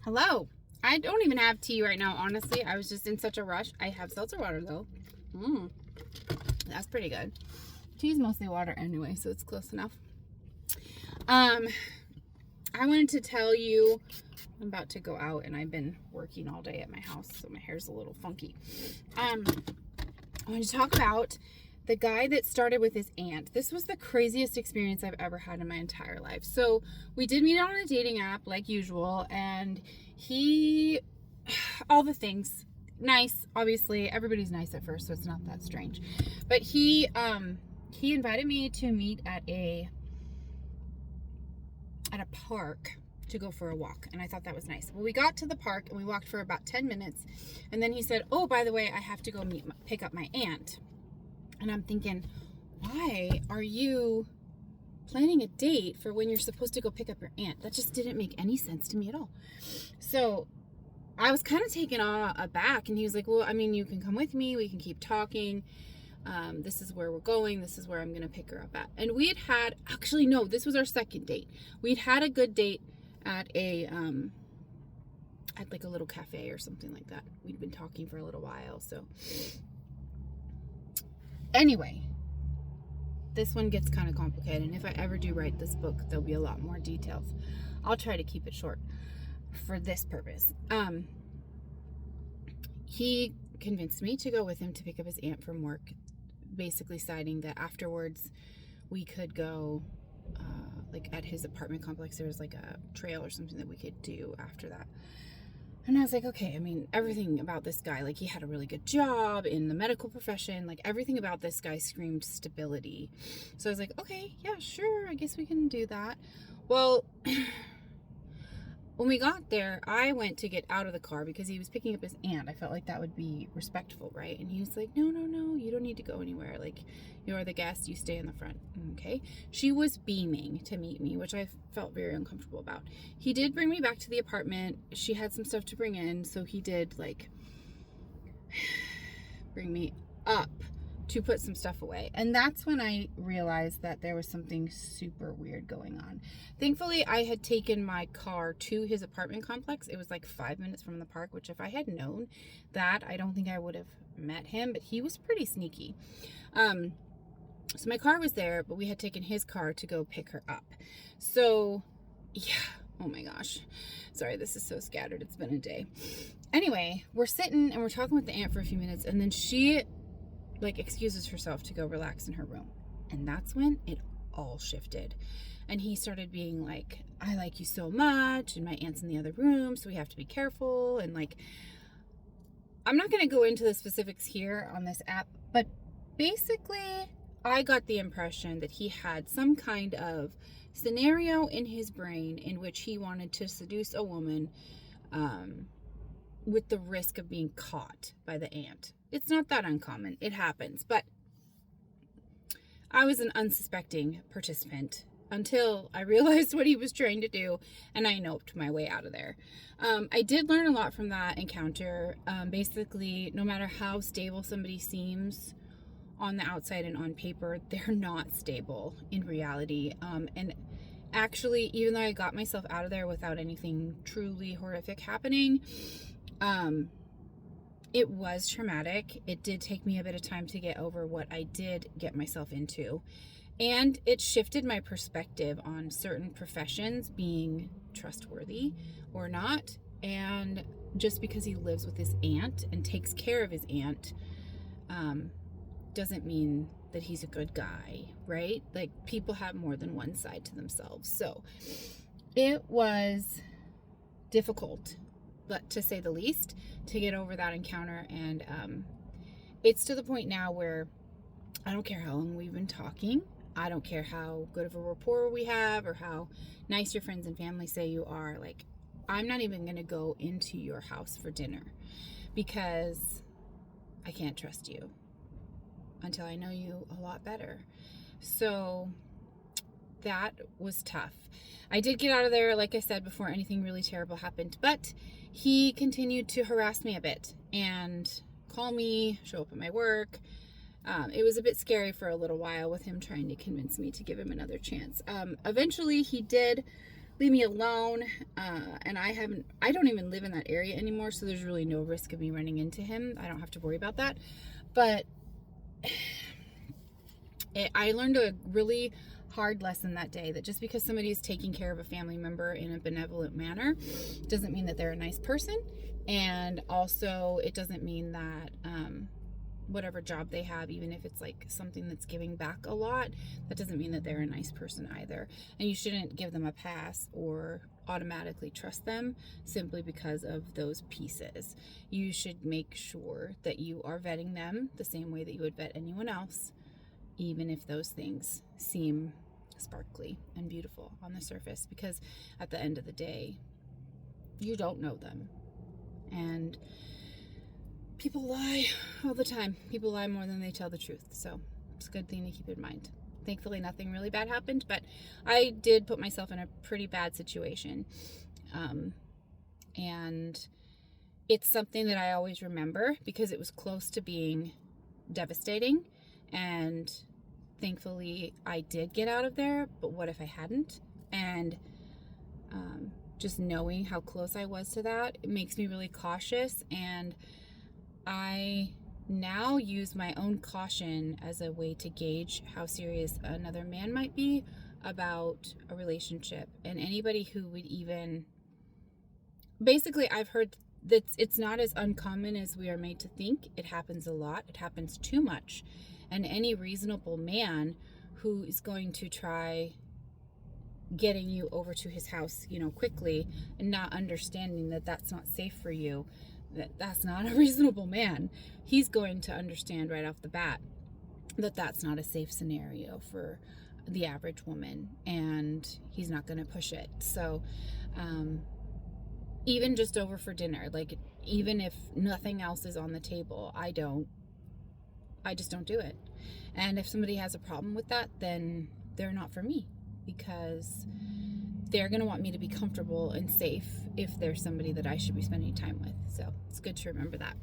Hello. I don't even have tea right now, honestly. I was just in such a rush. I have seltzer water though. That's pretty good. Tea's mostly water anyway, so it's close enough. I wanted to tell you, I'm about to go out and I've been working all day at my house, so my hair's a little funky. I want to talk about the guy that started with his aunt. This was the craziest experience I've ever had in my entire life. So we did meet on a dating app like usual, and he, all the things, nice, obviously everybody's nice at first, so it's not that strange. But he invited me to meet at a park to go for a walk, and I thought that was nice. Well, we got to the park and we walked for about 10 minutes, and then he said, "Oh, by the way, I have to go pick up my aunt." And I'm thinking, why are you planning a date for when you're supposed to go pick up your aunt? That just didn't make any sense to me at all. So I was kind of taken aback, and he was like, "Well, I mean, you can come with me. We can keep talking. This is where we're going. This is where I'm going to pick her up at." And we had actually, no, this was our second date. We'd had a good date at at like a little cafe or something like that. We'd been talking for a little while. So anyway, this one gets kind of complicated, and if I ever do write this book, there'll be a lot more details. I'll try to keep it short for this purpose. He convinced me to go with him to pick up his aunt from work, basically citing that afterwards we could go like at his apartment complex. There was like a trail or something that we could do after that. And I was like, okay, I mean, everything about this guy, like he had a really good job in the medical profession, like everything about this guy screamed stability. So I was like, okay, yeah, sure, I guess we can do that. Well, when we got there, I went to get out of the car because he was picking up his aunt. I felt like that would be respectful, right? And he was like, no, you don't need to go anywhere. Like, you're the guest, you stay in the front. Okay. She was beaming to meet me, which I felt very uncomfortable about. He did bring me back to the apartment. She had some stuff to bring in, so he did like bring me up to put some stuff away. And that's when I realized that there was something super weird going on. Thankfully, I had taken my car to his apartment complex. It was like 5 minutes from the park, which if I had known that, I don't think I would have met him, but he was pretty sneaky. So my car was there, but we had taken his car to go pick her up. So yeah, oh my gosh. Sorry, this is so scattered. It's been a day. Anyway, we're sitting and we're talking with the aunt for a few minutes, and then she like excuses herself to go relax in her room. And that's when it all shifted. And he started being like, "I like you so much, and my aunt's in the other room, so we have to be careful." And like, I'm not going to go into the specifics here on this app, but basically I got the impression that he had some kind of scenario in his brain in which he wanted to seduce a woman with the risk of being caught by the aunt. It's not that uncommon. It happens. But I was an unsuspecting participant until I realized what he was trying to do, and I noped my way out of there. I did learn a lot from that encounter. Basically, no matter how stable somebody seems on the outside and on paper, they're not stable in reality. And actually, even though I got myself out of there without anything truly horrific happening, it was traumatic. It did take me a bit of time to get over what I did get myself into. And it shifted my perspective on certain professions being trustworthy or not. And just because he lives with his aunt and takes care of his aunt, doesn't mean that he's a good guy, right? Like, people have more than one side to themselves. So it was difficult, but to say the least, to get over that encounter. And it's to the point now where I don't care how long we've been talking. I don't care how good of a rapport we have or how nice your friends and family say you are. Like, I'm not even going to go into your house for dinner because I can't trust you until I know you a lot better. So that was tough. I did get out of there, like I said, before anything really terrible happened, but he continued to harass me a bit and call me, show up at my work. It was a bit scary for a little while with him trying to convince me to give him another chance. Eventually he did leave me alone. And I don't even live in that area anymore, so there's really no risk of me running into him. I don't have to worry about that. But I learned a really hard lesson that day, that just because somebody is taking care of a family member in a benevolent manner doesn't mean that they're a nice person. And also, it doesn't mean that whatever job they have, even if it's like something that's giving back a lot, that doesn't mean that they're a nice person either. And you shouldn't give them a pass or automatically trust them simply because of those pieces. You should make sure that you are vetting them the same way that you would vet anyone else, even if those things seem sparkly and beautiful on the surface, because at the end of the day, you don't know them. And people lie all the time. People lie more than they tell the truth. So it's a good thing to keep in mind. Thankfully, nothing really bad happened, but I did put myself in a pretty bad situation. And it's something that I always remember because it was close to being devastating. And thankfully, I did get out of there, but what if I hadn't? And just knowing how close I was to that, it makes me really cautious. And I now use my own caution as a way to gauge how serious another man might be about a relationship. And anybody who would even, basically, I've heard that it's not as uncommon as we are made to think. It happens a lot. It happens too much. And any reasonable man who is going to try getting you over to his house, quickly, and not understanding that that's not safe for you, that's not a reasonable man. He's going to understand right off the bat that that's not a safe scenario for the average woman, and he's not going to push it. So even just over for dinner, like, even if nothing else is on the table, I just don't do it. And if somebody has a problem with that, then they're not for me, because they're going to want me to be comfortable and safe if there's somebody that I should be spending time with. So it's good to remember that.